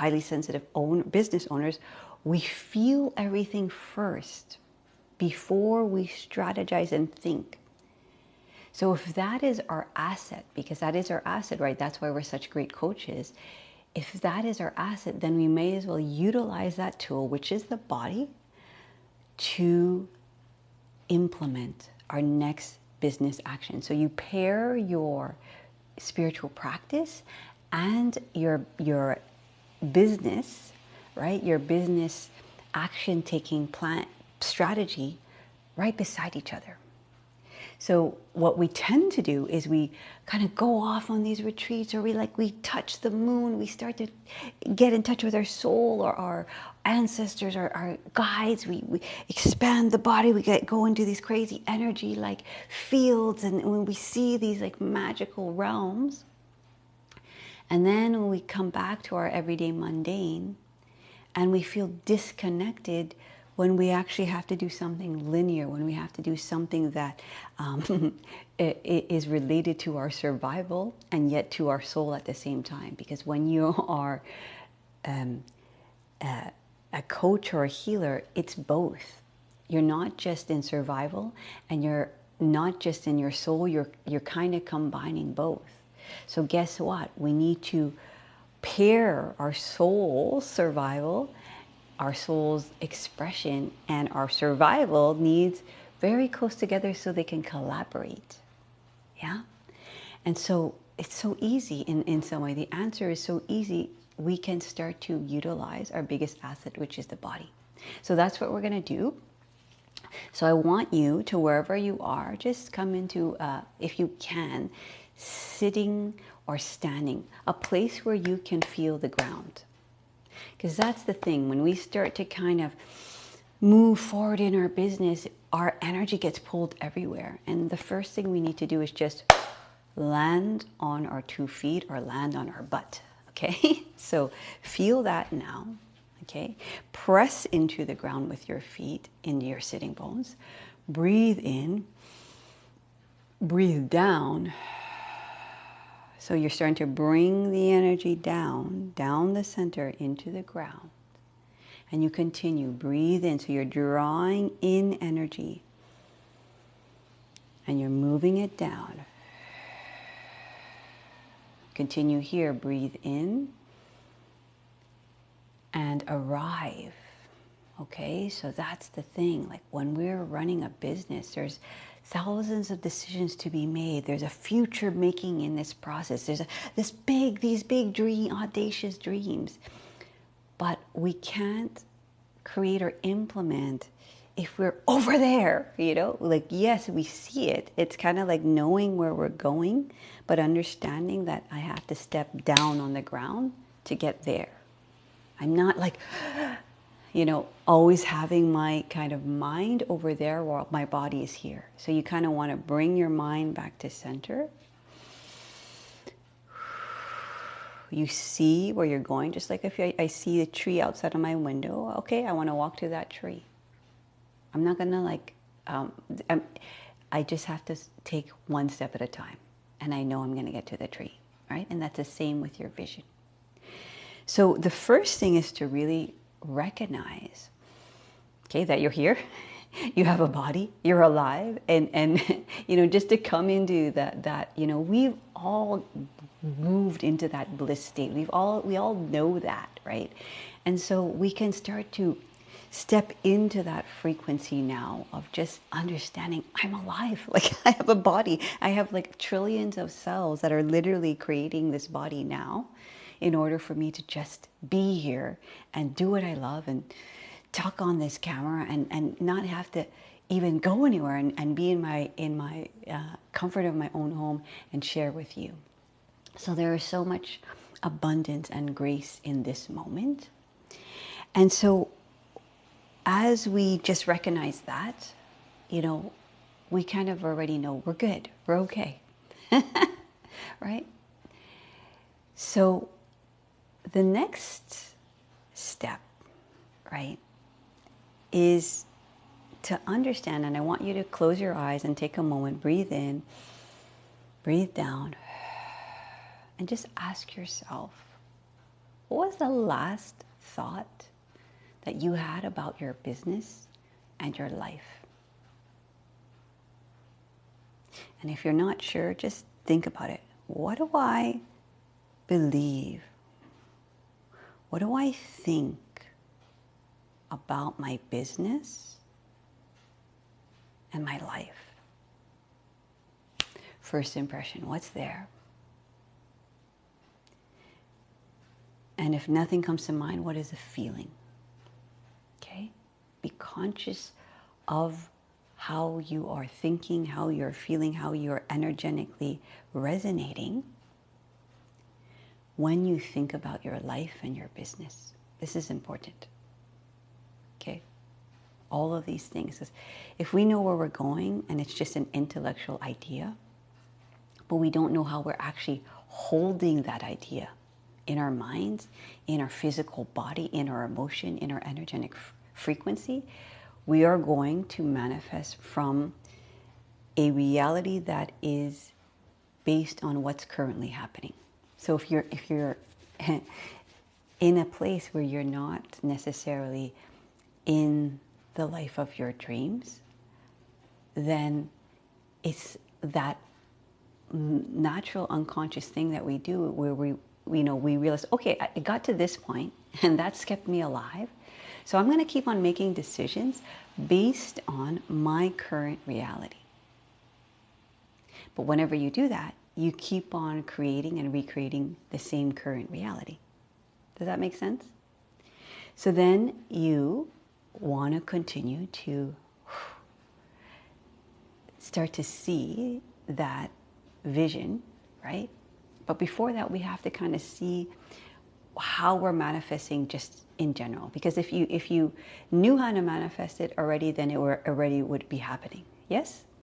highly sensitive business owners, we feel everything first before we strategize and think. So if that is our asset, because that is our asset, right? That's why we're such great coaches. If that is our asset, then we may as well utilize that tool, which is the body, to implement our next business action. So you pair your spiritual practice and your business, right? Your business action taking plan strategy right beside each other. So what we tend to do is we kind of go off on these retreats, or we touch the moon, we start to get in touch with our soul or our ancestors or our guides, we expand the body, we go into these crazy energy like fields, and when we see these like magical realms, and then when we come back to our everyday mundane and we feel disconnected when we actually have to do something linear, when we have to do something that is related to our survival and yet to our soul at the same time. Because when you are a coach or a healer, it's both. You're not just in survival and you're not just in your soul, you're kind of combining both. So guess what? We need to pair our soul's survival, our soul's expression, and our survival needs very close together so they can collaborate. Yeah? And so it's so easy in some way. The answer is so easy. We can start to utilize our biggest asset, which is the body. So that's what we're going to do. So I want you to, wherever you are, just come into, if you can, sitting or standing, a place where you can feel the ground. Because that's the thing, when we start to kind of move forward in our business, our energy gets pulled everywhere. And the first thing we need to do is just land on our 2 feet or land on our butt. Okay, so feel that now. Okay, press into the ground with your feet, into your sitting bones. Breathe in, breathe down. So you're starting to bring the energy down the center into the ground. And you continue, breathe in. So you're drawing in energy. And you're moving it down. Continue here, breathe in. And arrive. Okay, so that's the thing. Like when we're running a business, there's thousands of decisions to be made. There's a future making in this process. There's these big audacious dreams. But we can't create or implement if we're over there, you know? Like, yes, we see it. It's kind of like knowing where we're going, but understanding that I have to step down on the ground to get there. I'm not like, you know, always having my kind of mind over there while my body is here. So you kind of want to bring your mind back to center. You see where you're going, just like if I see a tree outside of my window. Okay, I want to walk to that tree. I'm not going to like, I just have to take one step at a time. And I know I'm going to get to the tree, right? And that's the same with your vision. So the first thing is to really recognize, okay, that you're here, you have a body, you're alive, and you know, just to come into that, you know, we've all moved into that bliss state. We all know that, right? And so we can start to step into that frequency now of just understanding I'm alive. Like I have a body. I have like trillions of cells that are literally creating this body now in order for me to just be here and do what I love and talk on this camera and not have to even go anywhere and be in my comfort of my own home and share with you. So there is so much abundance and grace in this moment. And so as we just recognize that, you know, we kind of already know we're good, we're okay, right? So the next step, right, is to understand, and I want you to close your eyes and take a moment, breathe in, breathe down, and just ask yourself, What was the last thought that you had about your business and your life? And if you're not sure, just think about it. What do I believe? What do I think about my business and my life? First impression, what's there? And if nothing comes to mind, what is the feeling? Okay? Be conscious of how you are thinking, how you're feeling, how you're energetically resonating when you think about your life and your business. This is important. Okay? All of these things. If we know where we're going and it's just an intellectual idea, but we don't know how we're actually holding that idea in our minds, in our physical body, in our emotion, in our energetic frequency, we are going to manifest from a reality that is based on what's currently happening. So if you're in a place where you're not necessarily in the life of your dreams, then it's that natural unconscious thing that we do where we realize, okay, it got to this point and that's kept me alive. So I'm going to keep on making decisions based on my current reality. But whenever you do that, you keep on creating and recreating the same current reality. Does that make sense? So then you want to continue to start to see that vision, right? But before that, we have to kind of see how we're manifesting just in general. Because if you knew how to manifest it already, then it already would be happening. Yes?